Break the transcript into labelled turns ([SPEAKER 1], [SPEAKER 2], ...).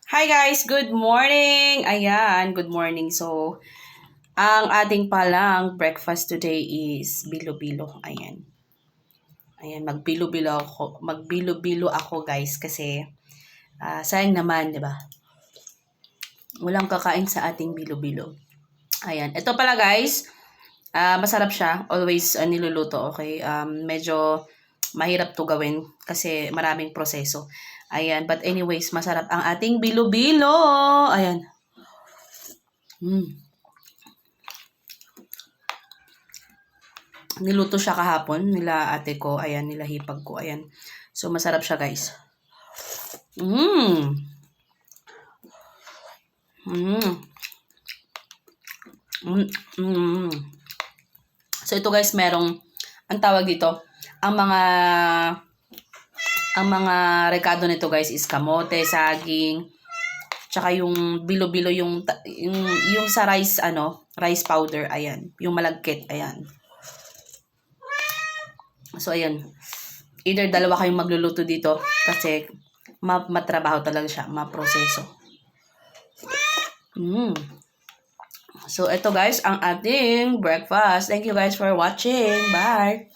[SPEAKER 1] Hi guys, good morning! Ayan, good morning. So, ang ating palang breakfast today is bilo-bilo. Ayan. Ayan, magbilo-bilo ako guys kasi sayang naman, 'di ba? Walang kakain sa ating bilo-bilo. Ayan, ito pala guys, masarap siya. Always niluluto, okay? Medyo mahirap to gawin kasi maraming proseso. Ayan, but anyways, masarap ang ating bilo-bilo. Ayan. Niluto siya kahapon nila ate ko, ayan, nila hipag ko, ayan. So masarap siya, guys. Mmm. Mmm. Mmm. So ito guys, merong ang tawag dito, ang mga rekado nito guys is kamote, saging, tsaka yung bilo-bilo yung sa rice rice powder, ayan, yung malagkit, ayan. So ayan, either dalawa kayong magluluto dito kasi matrabaho talaga siya, maproseso. So ito guys ang ating breakfast. Thank you guys for watching. Bye.